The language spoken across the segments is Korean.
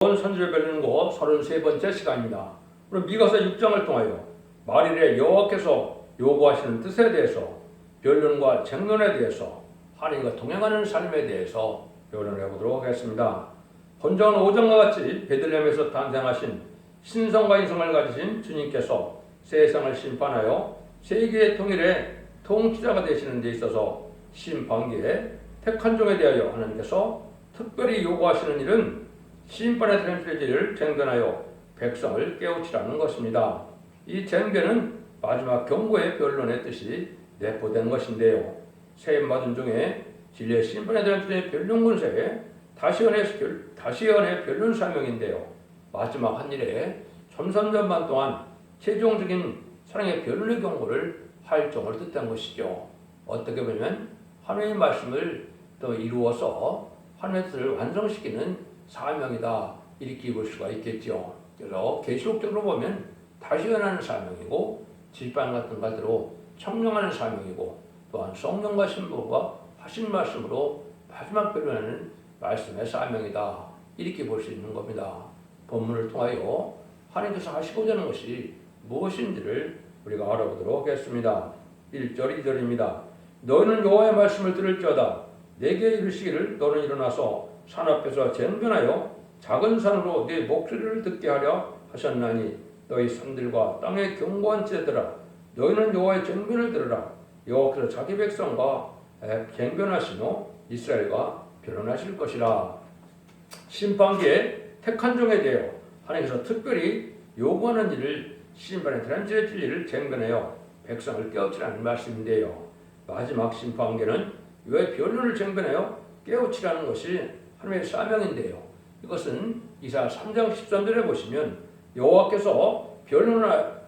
선지를 뵙는 곳 33번째 시간입니다. 오늘 미가서 6장을 통하여 말일에 여호와께서 요구하시는 뜻에 대해서 변론과 쟁론에 대해서 하나님과 동행하는 삶에 대해서 변론해 보도록 하겠습니다. 본전 5장과 같이 베들레헴에서 탄생하신 신성과 인성을 가지신 주님께서 세상을 심판하여 세계의 통일에 통치자가 되시는 데 있어서 심판기에 택한 종에 대하여 하나님께서 특별히 요구하시는 일은 심판의 트랜스레지를 쟁변하여 백성을 깨우치라는 것입니다. 이 쟁변은 마지막 경고의 변론의 뜻이 내포된 것인데요. 세임받은 중에 진리의 심판에 대한 주의 변론 권세에 다시연의 변론 사명인데요. 마지막 한 일에 전선전반 동안 최종적인 사랑의 변론의 경고를 할정을 뜻한 것이죠. 어떻게 보면 하나님의 말씀을 더 이루어서 하나님의 뜻을 완성시키는 사명이다 이렇게 볼 수가 있겠죠. 그래서 계시록적으로 보면 다시연하는 사명이고 질반 같은 것들로 청명하는 사명이고 또한 성령과 신부가 하신 말씀으로 마지막 변론하는 말씀의 사명이다 이렇게 볼 수 있는 겁니다. 본문을 통하여 하나님께서 하시고자 하는 것이 무엇인지를 우리가 알아보도록 하겠습니다. 1절 2절입니다. 너희는 여호와의 말씀을 들을지어다. 내게 이르시기를 너는 일어나서 산 앞에서 쟁변하여 작은 산으로 네 목소리를 듣게 하려 하셨나니 너희 산들과 땅의 견고한 지대들아 너희는 여호와의 쟁변을 들으라. 여호와께서 자기 백성과 쟁변하시며 이스라엘과 변론하실 것이라. 심판기에 택한 종에 대하여 하나님께서 특별히 요구하는 일을 심판의 트랜지의 진리를 쟁변하여 백성을 깨우치라는 말씀인데요. 마지막 심판기에는 왜 변론을 쟁변하여 깨우치라는 것이 하나님의 사명인데요. 이것은 이사야 3장 13절에 보시면 여호와께서 변론하러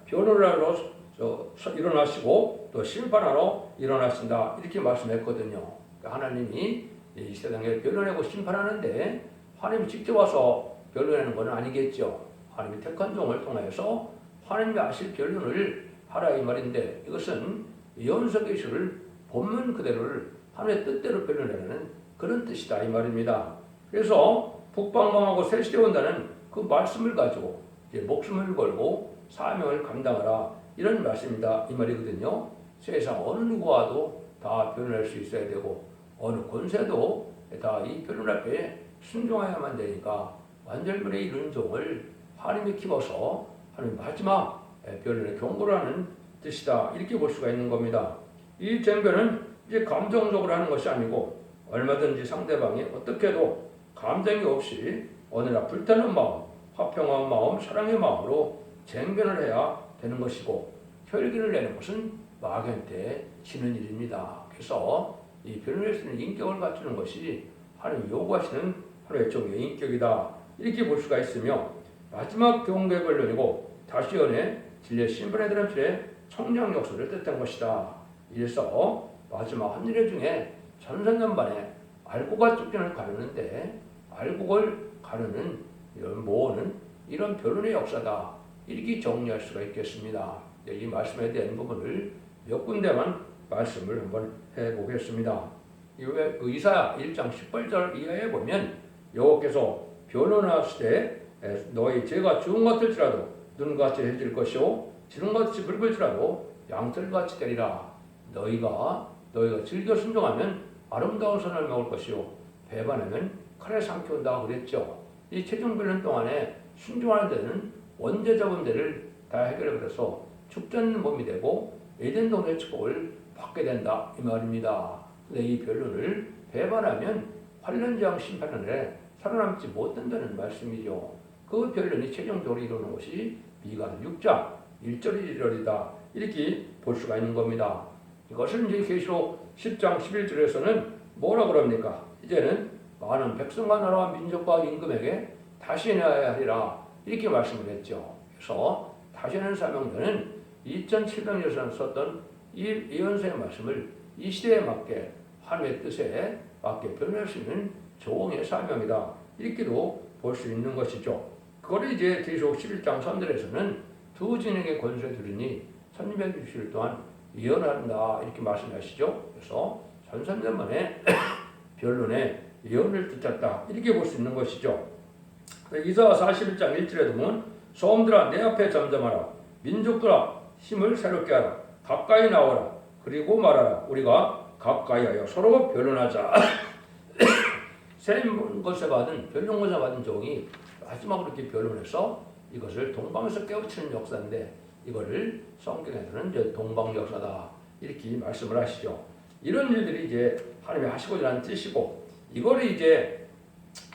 일어나시고 또 심판하러 일어나신다 이렇게 말씀했거든요. 그러니까 하나님이 이 세상에 변론하고 심판하는데 하나님이 직접 와서 변론하는 것은 아니겠죠. 하나님이 택한 종을 통해서 하나님이 하실 변론을 하라 이 말인데 이것은 연속계시를 본문 그대로를 하나님의 뜻대로 변론하는 그런 뜻이다 이 말입니다. 그래서 북방망하고 새 시대 온다는 그 말씀을 가지고 이제 목숨을 걸고 사명을 감당하라 이런 말씀이다 이 말이거든요. 세상 어느 누구와도 다 변론할 수 있어야 되고 어느 권세도 다 이 변론 앞에 순종해야만 되니까 완전변에 이르는 종을 하나님이 키워서 하나님 마지막 변론의 경고를 하는 뜻이다 이렇게 볼 수가 있는 겁니다. 이 쟁변은 이제 감정적으로 하는 것이 아니고 얼마든지 상대방이 어떻게도 감정이 없이 어느나 불타는 마음, 화평한 마음, 사랑의 마음으로 쟁변을 해야 되는 것이고 혈기를 내는 것은 마귀한테 지는 일입니다. 그래서 이 변론할 수 있는 인격을 갖추는 것이 하나님 요구하시는 하나님의 종의 인격이다 이렇게 볼 수가 있으며 마지막 경고의 변론이고 다시연의 진리의 심판에 대한 필의 청량 역사를 뜻한 것이다. 이래서 마지막 한 일의 중에 전선전반에 알고가 쫓겨날 가르는데 알고를 가르는 이런 모으는 이런 변론의 역사다 이렇게 정리할 수가 있겠습니다. 이 말씀에 대한 부분을 몇 군데만 말씀을 한번 해보겠습니다. 이사야 1장 18절 이하에 보면 여호와께서 변론하시되 너희 죄가 주홍 같을지라도 눈같이 해질 것이요 지름같이 붉을지라도 양털같이 되리라. 너희가 즐겨 순종하면 아름다운 선을 먹을 것이요 배반하면 칼에 삼켜온다고 그랬죠. 이 최종 변론 동안에 순종하는 데는 원죄적 문제를 다 해결해버려서 축전 몸이 되고 에덴 동의 축복을 받게 된다 이 말입니다. 근데 이 변론을 배반하면 환란제왕 심판을 살아남지 못한다는 말씀이죠. 그 변론이 최종적으로 이루는 것이 미가서 6장 1절 2절이다 이렇게 볼 수가 있는 겁니다. 이것을 이제 계시록 10장 11절에서는 뭐라 그럽니까? 이제는 많은 백성과 나라와 민족과 임금에게 다시 내야 하리라 이렇게 말씀을 했죠. 그래서 다시 내는 사명자는 2700년에 썼던 이 예언서의 말씀을 이 시대에 맞게 하나님의 뜻에 맞게 변할 수 있는 종의 사명이다 이렇게도 볼 수 있는 것이죠. 그걸 이제 계시록 11장 3절에서는 두 진에게 권세 주리니 1260일 동안 예언한다 이렇게 말씀하시죠. 그래서 1300년 만에 변론에 예언을 붙였다 이렇게 볼 수 있는 것이죠. 이사야 41장 1절에 보면 소음들아 내 앞에 잠잠하라. 민족들아 힘을 새롭게 하라. 가까이 나오라. 그리고 말하라. 우리가 가까이 하여 서로 변론하자. 세린 것에 받은 변론것에 받은 종이 마지막으로 이렇게 변론해서 이것을 동방에서 깨우치는 역사인데 이거를 성경에서는 이제 동방 역사다 이렇게 말씀을 하시죠. 이런 일들이 이제 하나님이 하시고자 하는 뜻이고 이거를 이제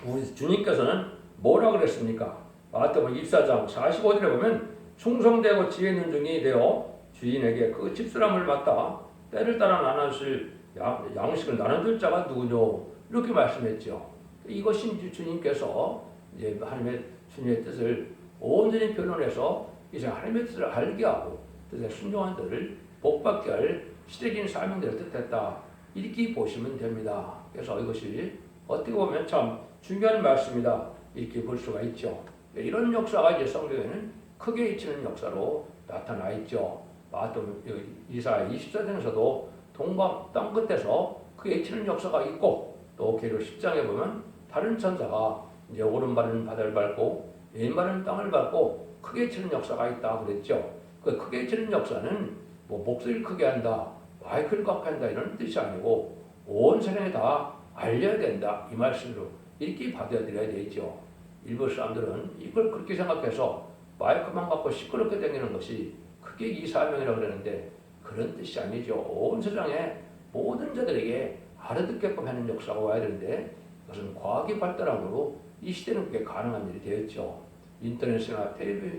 우리 주님께서는 뭐라 그랬습니까? 마태복음 24장 45절에 보면 충성되고 지혜 있는 종이 되어 주인에게 그 집사람을 맡아 때를 따라 나눠줄 양식을 나눠줄 자가 누구뇨? 이렇게 말씀했죠. 이것이 주님께서 이제 하나님의 주님의 뜻을 온전히 변론해서 이제 하나님의 뜻을 알게 하고 뜻에 순종한 자를 복받게 할 시대적인 사명대로 뜻했다. 이렇게 보시면 됩니다. 그래서 이것이 어떻게 보면 참 중요한 말씀이다. 이렇게 볼 수가 있죠. 이런 역사가 이제 성경에는 크게 있치는 역사로 나타나 있죠. 마태복음 이사야 24장에서도 동방 땅 끝에서 크게 있치는 역사가 있고 또 계시록 10장에 보면 다른 천사가 이제 오른발은 바다를 밟고 왼발은 땅을 밟고 크게 치는 역사가 있다 그랬죠. 그 크게 치는 역사는 뭐 목소리를 크게 한다, 마이크를 꽉 한다 이런 뜻이 아니고 온 세상에 다 알려야 된다 이 말씀으로 이렇게 받아들여야 되죠. 일부 사람들은 이걸 그렇게 생각해서 마이크만 갖고 시끄럽게 다니는 것이 크게 이 사명이라고 그러는데 그런 뜻이 아니죠. 온 세상에 모든 자들에게 알아듣게끔 하는 역사가 와야 되는데 그것은 과학이 발달함으로 이 시대는 그게 가능한 일이 되었죠. 인터넷이나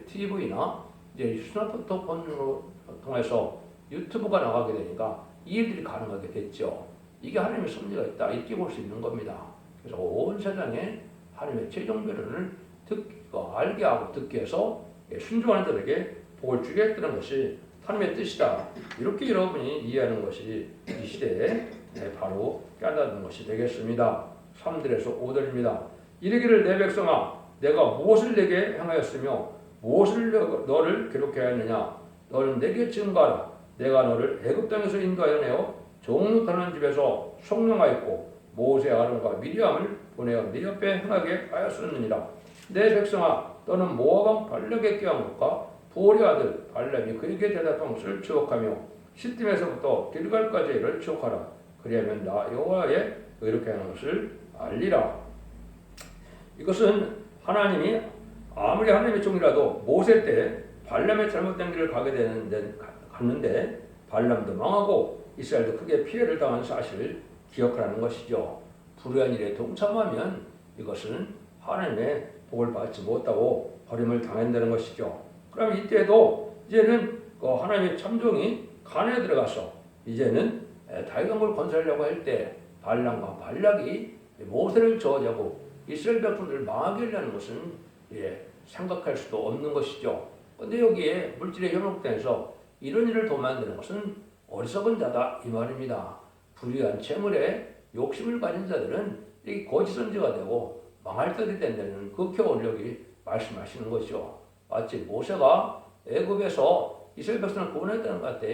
TV나 이제 스마트폰으로 통해서 유튜브가 나가게 되니까 이 일들이 가능하게 됐죠. 이게 하나님의 섭리가 있다 이렇게 볼 수 있는 겁니다. 그래서 온 세상에 하나님의 최종 변론을 알게 하고 듣게 해서 순종하는 자들에게 복을 주겠다는 것이 하나님의 뜻이다. 이렇게 여러분이 이해하는 것이 이 시대에 바로 깨닫는 것이 되겠습니다. 3절에서 5절입니다. 이르기를 내 백성아 내가 무엇을 내게 행하였으며 무엇을 너를 괴롭게 하였느냐 너는 내게 증거하라. 내가 너를 애굽 땅에서 인도하여 내어 종노릇하는 집에서 속량하였고 모세 아론과 미리암을 보내어 네 옆에 행하게 하였었느니라. 내 백성아 너는 모압 왕 발락의 꾀왕과 부올의 아들 발람이 그에게 대답한 것을 추억하며 시딤에서부터 길갈까지 이를 추억하라. 그리하면 나 여호와의 이렇게 하는 것을 알리라. 이것은 하나님이 아무리 하나님의 종이라도 모세 때 발람의 잘못된 길을 갔는데 발람도 망하고 이스라엘도 크게 피해를 당한 사실을 기억하라는 것이죠. 불의한 일에 동참하면 이것은 하나님의 복을 받지 못하고 버림을 당한다는 것이죠. 그럼 이때도 이제는 하나님의 참종이 가나안에 들어가서 이제는 다윗왕국을 건설하려고 할 때 발람과 발락이 모세를 저주하고 이스라엘 백성들을 망하게 하려는 것은 생각할 수도 없는 것이죠. 그런데 여기에 물질의 현혹당에서 이런 일을 도만드는 것은 어리석은 자다 이 말입니다. 불의한 재물에 욕심을 가진 자들은 이 거짓 선지가 되고 망할 때이 된다는 그 교훈을 여기 말씀하시는 것이죠. 마치 모세가 애굽에서 이스라엘 백성을 구원했다는 것 같아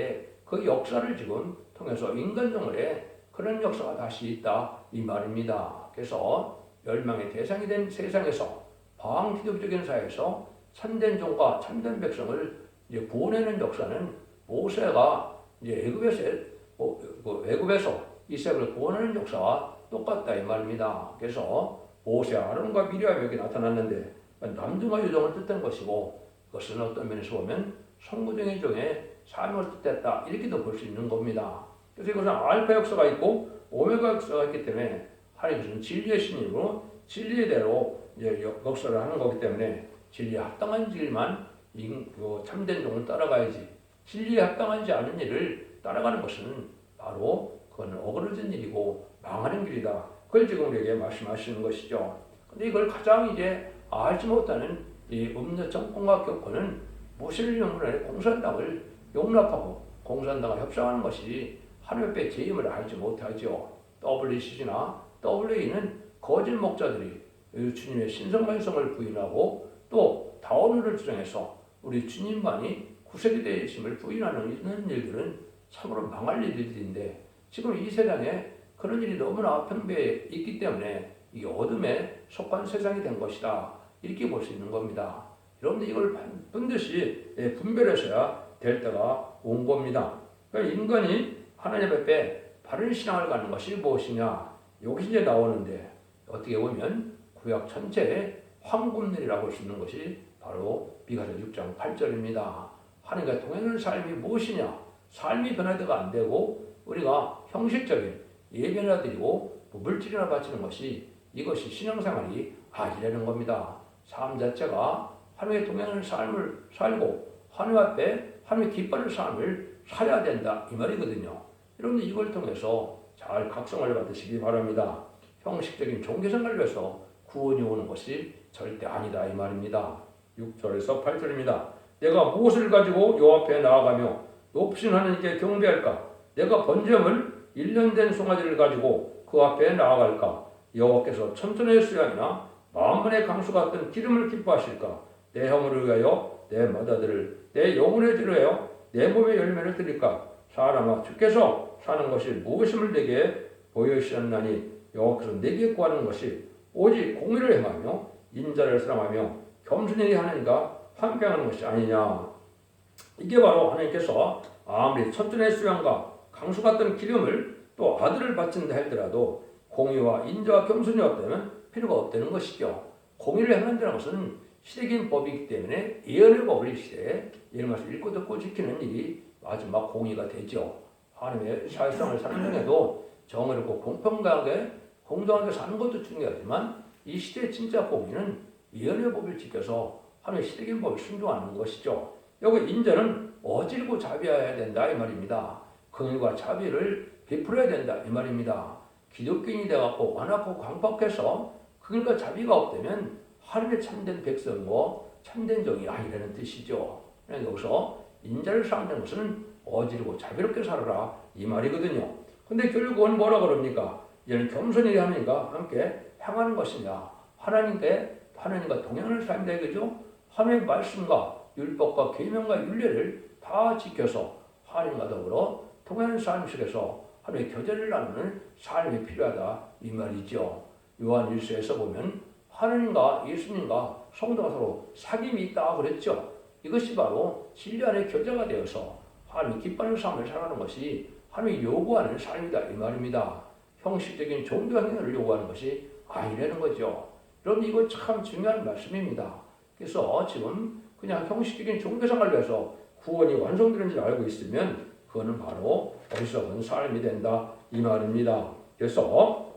그 역사를 지금 통해서 인간정을에 그런 역사가 다시 있다 이 말입니다. 그래서 멸망의 대상이 된 세상에서 방기독적인 사회에서 참된 종과 참된 백성을 이제 구원하는 역사는 모세가 이제 애굽에서 이스라엘을 구원하는 역사와 똑같다 이 말입니다. 그래서 모세 아론과 미리암이 여기 나타났는데 남중과 유종을 뜻한 것이고 그것은 어떤 면에서 보면 성부정의 종의 삶을 뜻했다 이렇게도 볼 수 있는 겁니다. 그래서 이것은 알파 역사가 있고 오메가 역사가 있기 때문에 하나님께서는 진리의 신임으로 진리대로 이제 역사를 하는 거기 때문에 진리에 합당한 길만 참된 종을 따라가야지 진리에 합당하지 않은 일을 따라가는 것은 바로 그건 어그러진 일이고 망하는 길이다. 그걸 지금 우리에게 말씀하시는 것이죠. 근데 이걸 가장 이제 알지 못하는 이 음녀 정권과 교권은 모세를 영문에 공산당을 용납하고 공산당과 협상하는 것이 하나님의 재임을 알지 못하죠. WCC나 WA는 거짓 목자들이 주님의 신성만성을 부인하고 또 다원을 주장해서 우리 주님만이 구세기 되심을 부인하는 이런 일들은 참으로 망할 일들인데 지금 이 세상에 그런 일이 너무나 평배에 있기 때문에 이 어둠에 속한 세상이 된 것이다. 이렇게 볼 수 있는 겁니다. 여러분들 이걸 반드시 분별하셔야 될 때가 온 겁니다. 그러니까 인간이 하나님 앞에 바른 신앙을 갖는 것이 무엇이냐? 여기 이제 나오는데 어떻게 보면 구약 전체의 황금들이라고 볼 수 있는 것이 바로 미가서 6장 8절입니다. 하나님과 동행하는 삶이 무엇이냐? 삶이 변화가 안 되고 우리가 형식적인 예배나 드리고 물질이나 바치는 것이 이것이 신앙생활이 아니라는 겁니다. 삶 자체가 하나님의 동행하는 삶을 살고 하나님 앞에 하나님의 기뻐하는 삶을 살아야 된다 이 말이거든요. 여러분들 이걸 통해서 잘 각성을 받으시기 바랍니다. 형식적인 종교생활을 위해서 구원이 오는 것이 절대 아니다 이 말입니다. 6절에서 8절입니다. 내가 무엇을 가지고 요 앞에 나아가며 높으신 하나님께 경배할까? 내가 번제물 1년 된 송아지를 가지고 그 앞에 나아갈까? 여호와께서 천천의 수양이나 만번의 강수 같은 기름을 기뻐하실까? 내 형을 위하여 내 맏아들을 내 영혼의 죄를 위하여 내 몸의 열매를 드릴까? 사람아 주께서 사는 것이 무엇임을 내게 보여주셨나니 여호와께서 내게 구하는 것이 오직 공의를 행하며 인자를 사랑하며 겸손히 하나님과 함께하는 것이 아니냐. 이게 바로 하나님께서 아무리 천천의 수양과 강수 같은 기름을 또 아들을 바친다 할지라도 공의와 인자와 겸손이 없다면 필요가 없다는 것이죠. 공의를 행한다는 것은 시대적인 법이기 때문에 예언의 법을 이 시대에 예언 말씀을 읽고 듣고 지키는 일이 마지막 공의가 되죠. 하나님의 사회성을 사는 중에도 정의롭고 공평하게 공정하게 사는 것도 중요하지만 이 시대의 진짜 공의는 예언의 법을 지켜서 하나님의 시대적인 법을 순종하는 것이죠. 여기 인자는 어질고 자비해야 된다 이 말입니다. 긍휼과 자비를 베풀어야 된다 이 말입니다. 기독교인이 되어갖고 완악하고 광박해서 긍휼과 자비가 없다면 하나님의 참된 백성과 참된 종이 아니라는 뜻이죠. 여기서 인자를 쌓는 것은 어지르고 자비롭게 살아라 이 말이거든요. 근데 결국은 뭐라 그럽니까? 이는 겸손히 하나님과 함께 행하는 것이냐? 하나님과 동행하는 삶이다 이거죠. 하나님의 말씀과 율법과 계명과 율례를 다 지켜서 하나님과 더불어 동행하는 삶 속에서 하나님의 교제를 나누는 삶이 필요하다 이 말이죠. 요한 1서에서 보면 하나님과 예수님과 성도가 서로 사귐이 있다 그랬죠. 이것이 바로 진리 안의 교제가 되어서 하나님 기뻐하는 삶을 살아가는 것이 하나님이 요구하는 삶이다 이 말입니다. 형식적인 종교 행위를 요구하는 것이 아니라는 거죠. 여러분 이거 참 중요한 말씀입니다. 그래서 지금 그냥 형식적인 종교생활을 위해서 구원이 완성되는 줄 알고 있으면 그거는 바로 어리석은 삶이 된다 이 말입니다. 그래서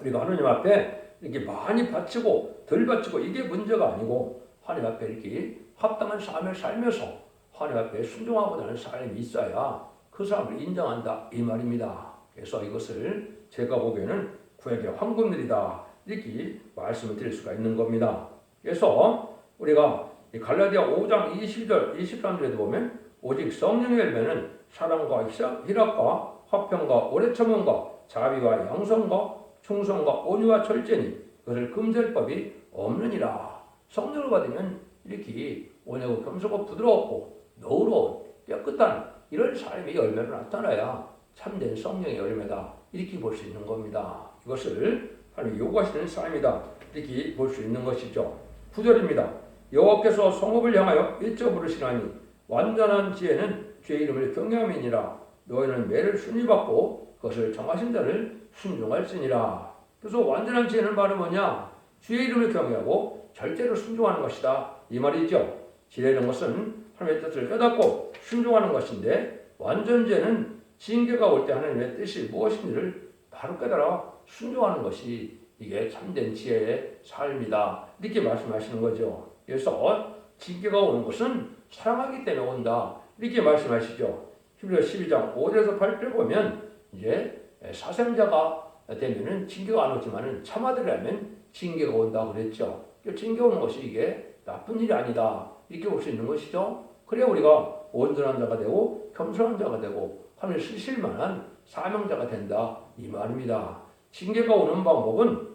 우리가 하나님 앞에 이렇게 많이 바치고 덜 바치고 이게 문제가 아니고 하나님 앞에 이렇게 합당한 삶을 살면서 하나님 앞에 순종하고 나는 삶이 있어야 그 사람을 인정한다 이 말입니다. 그래서 이것을 제가 보기에는 구약의 황금들이다 이렇게 말씀을 드릴 수가 있는 겁니다. 그래서 우리가 갈라디아 5장 20절 23절에도 보면 오직 성령의 열매는 사랑과 희락과 화평과 오래 참음과 자비와 양성과 충성과 온유와 절제니 그것을 금지할 법이 없느니라. 성령을 받으면 이렇게 온유하고 겸손하고 부드럽고 너그러운 깨끗한 이런 삶의 열매로 나타나야 참된 성령의 열매다 이렇게 볼 수 있는 겁니다. 이것을 하나님 요구하시는 삶이다 이렇게 볼 수 있는 것이죠. 9절입니다. 여호와께서 성읍을 향하여 일찍 부르시나니 완전한 지혜는 주의 이름을 경외함이니라. 너희는 매를 순위받고 그것을 정하신 자를 순종할지니라. 그래서 완전한 지혜는 바로 뭐냐? 주의 이름을 경외하고 절대로 순종하는 것이다 이 말이죠. 지혜라는 것은 하나님의 뜻을 깨닫고 순종하는 것인데 완전 지혜는 징계가 올 때 하나님의 뜻이 무엇인지를 바로 깨달아 순종하는 것이 이게 참된 지혜의 삶이다 이렇게 말씀하시는 거죠. 그래서 징계가 오는 것은 사랑하기 때문에 온다 이렇게 말씀하시죠. 히브리서 12장 5절에서 8절 보면 이제 사생자가 되면은 징계가 안 오지만은 참아들라면 징계가 온다 그랬죠. 징계 오는 것이 이게 나쁜 일이 아니다 이렇게 볼 수 있는 것이죠. 그래야 우리가 온전한 자가 되고 겸손한 자가 되고 하늘 쓰실 만한 사명자가 된다 이 말입니다. 징계가 오는 방법은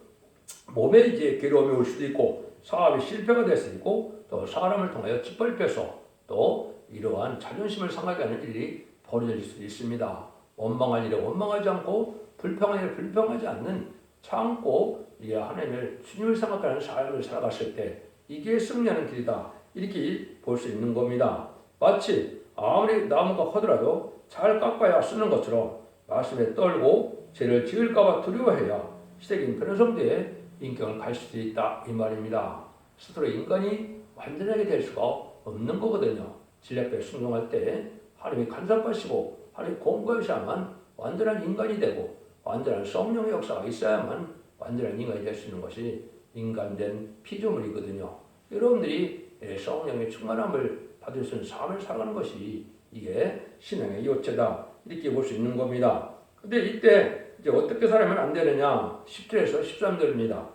몸에 이제 괴로움이 올 수도 있고 사업이 실패가 될 수도 있고 또 사람을 통하여 짓밟혀서 또 이러한 자존심을 상하게 하는 일이 벌어질 수도 있습니다. 원망할 일에 원망하지 않고 불평할 일에 불평하지 않는 참고 하나님을 주님을 생각하는 삶을 살아갔을 때 이게 승리하는 길이다. 이렇게 볼 수 있는 겁니다. 마치 아무리 나무가 커더라도 잘 깎아야 쓰는 것처럼 말씀에 떨고 죄를 지을까봐 두려워해야 시대적인 변호성대에 인격을 갈 수 있다 이 말입니다. 스스로 인간이 완전하게 될 수가 없는 거거든요. 진리앞에 순종할 때 하나님이 간섭하시고 하나님이 공고하셔야만 완전한 인간이 되고 완전한 성령의 역사가 있어야만 완전한 인간이 될 수 있는 것이 인간된 피조물이거든요. 여러분들이 성령의 충만함을 받을 수 있는 삶을 살아가는 것이 이게 신앙의 요체다 이렇게 볼 수 있는 겁니다. 근데 이때 이제 어떻게 살아면 안 되느냐? 10절에서 13절입니다.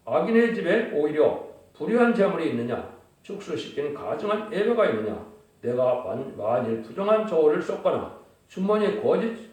악인의 집에 오히려 불의한 재물이 있느냐? 축수시킨 가증한 예배가 있느냐? 내가 만일 부정한 저울을 썼거나 주머니에 거짓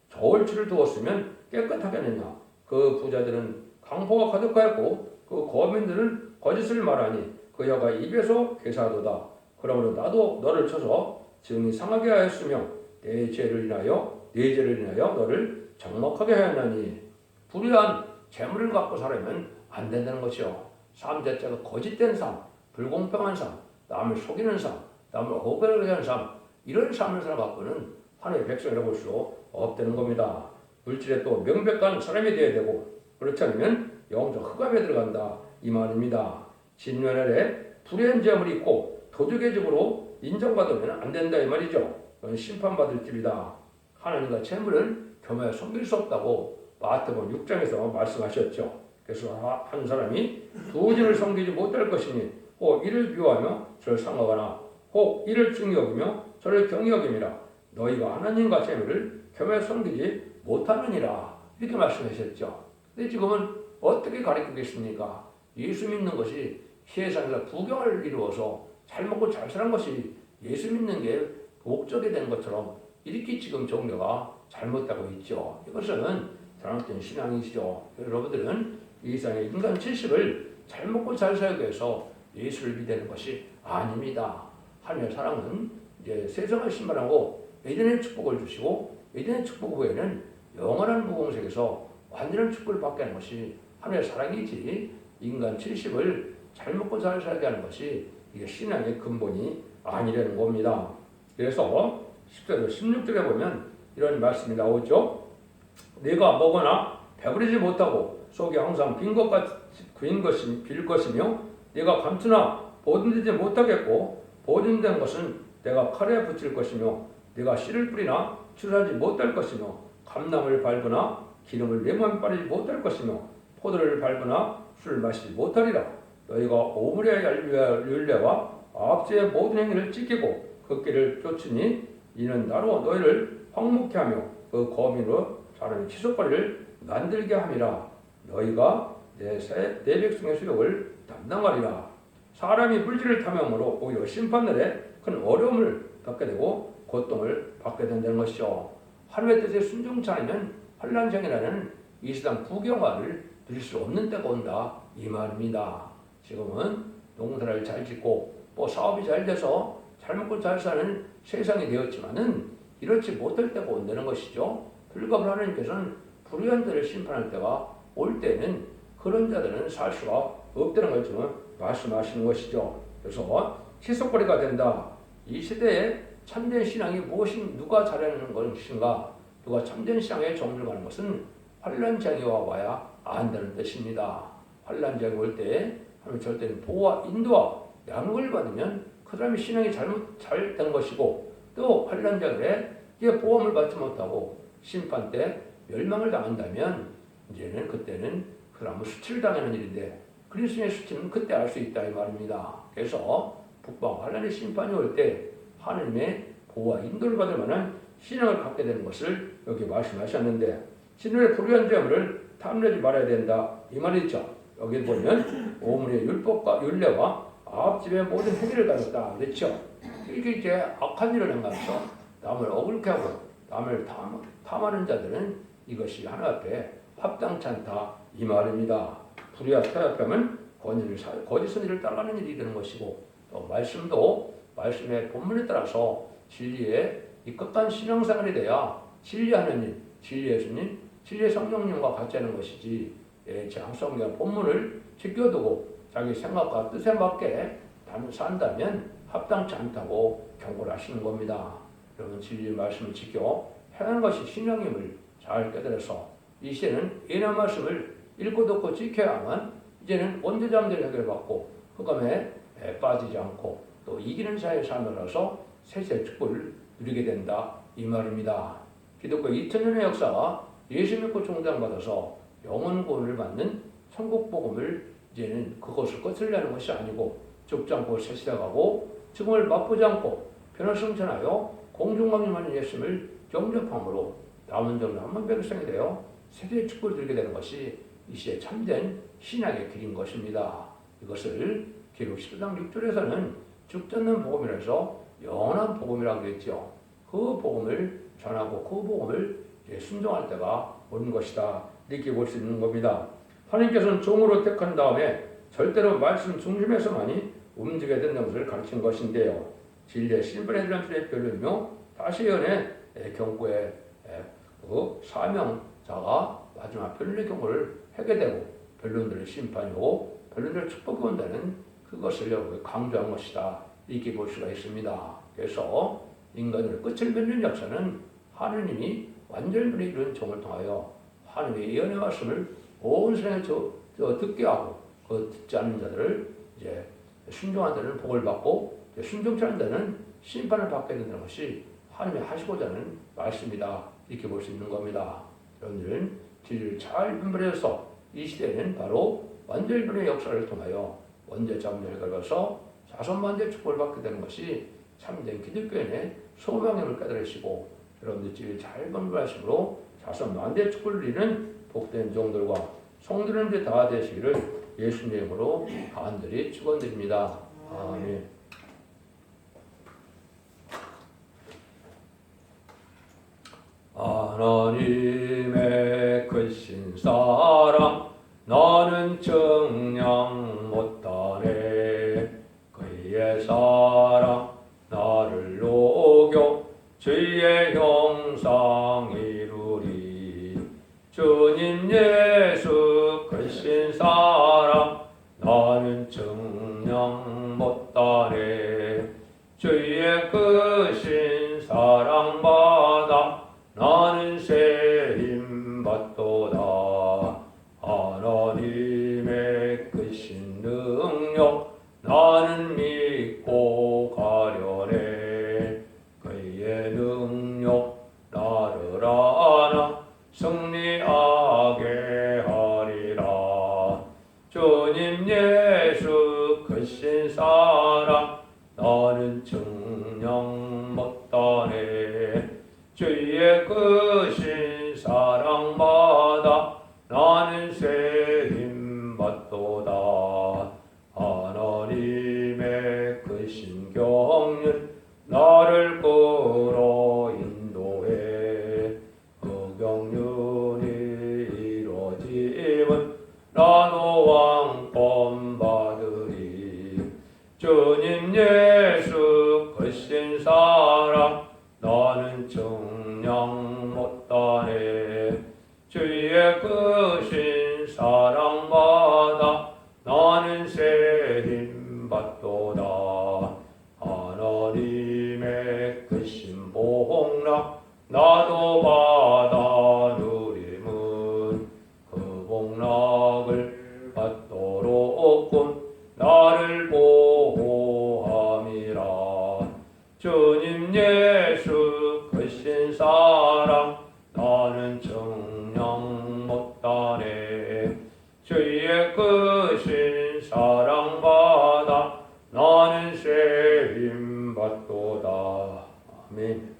저울추를 두었으면 깨끗하겠느냐? 그 부자들은 강포가 가득하였고 그 거민들은 거짓을 말하니 그 여가 입에서 괴사하도다. 그러므로 나도 너를 쳐서 증이 상하게 하였으며 내 죄를 인하여 너를 장막하게 하였나니 불의한 재물을 갖고 살아면 안 된다는 것이요. 삶 자체가 거짓된 삶, 불공평한 삶, 남을 속이는 삶, 남을 오해하게 하는 삶, 이런 삶을 살아갖고는 하나님의 백성이라고 볼 수 없다는 겁니다. 물질에 또 명백한 사람이 되어야 되고 그렇지 않으면 영적 흑암에 들어간다 이 말입니다. 진면 아래 불의한 재물이 있고 도적의 집으로 인정받으면 안 된다 이 말이죠. 그건 심판받을 집이다. 하나님과 재물은 겸하여 섬길 수 없다고 마태복음 6장에서 말씀하셨죠. 그래서 한 사람이 두 진을 섬기지 못할 것이니 혹 이를 비호하며 저를 상하거나 혹 이를 중히 여기며 저를 경히 여김이라. 너희가 하나님과 재물을 겸하여 섬기지 못하느니라. 이렇게 말씀하셨죠. 근데 지금은 어떻게 가르치겠습니까? 예수 믿는 것이 세상에서 부경을 이루어서 잘 먹고 잘 사는 것이 예수 믿는 게 목적이 되는 것처럼 이렇게 지금 종교가 잘못되고 있죠. 이것은 잘못된 신앙이시죠. 여러분들은 이 세상의 인간 70을 잘 먹고 잘 살기 위해서 예수를 믿는 것이 아닙니다. 하나님의 사랑은 이제 세상을 신발하고 에덴의 축복을 주시고 에덴의 축복 후에는 영원한 무공색에서 완전한 축복을 받게 하는 것이 하나님의 사랑이지 인간 70을 잘 먹고 잘 살게 하는 것이 이게 신앙의 근본이 아니라는 겁니다. 그래서 10절, 16절에 보면 이런 말씀이 나오죠. 내가 먹거나 배부르지 못하고 속이 항상 빌 것이며 내가 감추나 보존되지 못하겠고 보존된 것은 내가 칼에 붙일 것이며 내가 씨를 뿌리나 추수하지 못할 것이며 감나무를 밟거나 기름을 내 몸에 빠르지 못할 것이며 포도를 밟거나 술을 마시지 못하리라. 너희가 오므리의 율례와 아합제의 모든 행위를 지키고 그 길을 쫓으니 이는 나로 너희를 황묵케 하며 그 거민으로 자라는 희석거리를 만들게 함이라. 너희가 내 백성의 수욕을 담당하리라. 사람이 물질을 탐함으로 오히려 심판날에 큰 어려움을 받게 되고 고통을 받게 된다는 것이죠. 하나님의 뜻에 순종치 않으면 환난장이라는 이 세상 부경화를 누릴 수 없는 때가 온다 이 말입니다. 지금은 농사를 잘 짓고 뭐 사업이 잘 돼서 잘 먹고 잘 사는 세상이 되었지만은 이렇지 못할 때가 온다는 것이죠. 불가분 하나님께서는 불의한 자를 심판할 때가 올 때는 그런 자들은 살 수가 없다는 걸 지금 말씀하시는 것이죠. 그래서 희석거리가 된다. 이 시대에 참된 신앙이 누가 잘하는 것인가? 누가 참된 신앙의 정리를 가는 것은 환난장이 와야 안다는 뜻입니다. 환난장이 올 때 하나님 절대는 보호와 인도와 양육을 받으면 그 사람이 신앙이 잘 된 것이고 또 환난장에 이제 보험을 받지 못하고 심판 때 멸망을 당한다면 이제는 그때는 그 사람은 수치를 당하는 일인데 그리스도의 수치는 그때 알 수 있다 이 말입니다. 그래서 북방 환난의 심판이 올 때 하나님의 보호와 인도를 받을 만한 신앙을 갖게 되는 것을 여기 말씀하셨는데 신의 불의한 재물을 탐내지 말아야 된다 이 말이죠. 여기 보면 오므리의 율법과 율례와 아합집의 모든 행위를 가졌다 그렇죠. 이게 이제 악한 일을 행하면서 남을 억울케 하고 남을 탐하는 자들은 이것이 하나 앞에 합당치 않다 이 말입니다. 불의와 타협하면 거짓 일을 따라가는 일이 되는 것이고 또 말씀도 말씀의 본문에 따라서 진리에 이끌어간 신앙생활이 돼야 진리하는 일, 진리의 예수님, 진리의 성령님과 같이 하는 것이지 제 성경 본문을 지켜두고 자기 생각과 뜻에 맞게 산다면 합당치 않다고 경고를 하시는 겁니다. 여러분 진리의 말씀을 지켜 행하는 것이 신앙임을 잘 깨달아서 이 시대는 예나 말씀을 읽고 듣고 지켜야만 이제는 원죄자들이 해결받고 흑암에 빠지지 않고 또 이기는 자의 삶으로서 세세 축복을 누리게 된다 이 말입니다. 기독교 2000년의 역사가 예수 믿고 종장받아서 영원 구원을 받는 천국 복음을 이제는 그것을 거슬려는 것이 아니고 죽지 않고 세시다가고 죽음을 맛보지 않고 변화승천하여 공중강림하는 예수님을 영접함으로 남은 자는 한번 백성이 되어 세대의 축복을 누리게 되는 것이 이 시대의 참된 신앙의 길인 것입니다. 이것을 기록 10장 6절에서는 죽지 않는 복음이라서 영원한 복음이라고 그랬죠. 그 복음을 전하고 그 복음을 순종할 때가 오는 것이다. 이렇게 볼 수 있는 겁니다. 하나님께서는 종으로 택한 다음에 절대로 말씀 중심에서만이 움직여야 된다는 것을 가르친 것인데요. 진리의 신분에 대한 주의 변론이며 다시 예언의 경고의 그 사명자가 마지막 변론의 경고를 하게 되고 변론들의 심판이 오고 변론들의 축복이 온다는 그것을 여러분 강조한 것이다. 이렇게 볼 수가 있습니다. 그래서 인간의 끝을 맺는 역사는 하느님이 완전히 이룬 종을 통하여 하느님의 예언의 말씀을 온 세상에 듣게 하고 그 듣지 않는 자들을 이제 순종하는 자는 복을 받고 순종치 않는 자는 심판을 받게 된다는 것이 하나님이 하시고자 하는 말씀이다. 이렇게 볼 수 있는 겁니다. 여러분들은 진리를 잘 분별해서 이 시대에는 바로 완전일분의 역사를 통하여 원죄 자문을 걸어서 자손만대 축복을 받게 되는 것이 참된 기독교인의 소망임을 깨달으시고 여러분들 진리를 잘 분별하심으로 자손만대 축복을 누리는 복된 종들과 성도님들이 다 되시기를 예수님의 이름으로 간절히 축원드립니다. 아멘. 하나님의 크신 사랑 나는 정녕 못하네. 그의 사랑 나를 녹여 주의 형상 이루리. 주님 예수 크신 사랑 나는 정녕 못하네. 주의 크신 사랑 받아 나는 새 힘 받도다. 하나님의 크신 능력 나는 믿고 가려네. 그의 능력 나를 안아 승리하게 하리라. 주님 예수 크신 사랑 나는 정녕 못하네. 주의 크신 사랑 받아 나는 새 힘 받도다. 하나님의 크신 경륜 나를 끌어 인도해. 그 경륜이 이루어지면 나도 왕권 받으리. 주님 예수 크신 사랑 나는 정녕 못하네. 주의 크신 사랑 받아 나는 새 힘 받도다. 하나님의 크신 복락 나도 받아 누림은 그 복락을 받도록 군 나를 보호함이라. 주님 예수 크신 사랑 나는 정녕 못하네. 주의 크신 사랑 받아 나는 새 힘 받도다. 아멘.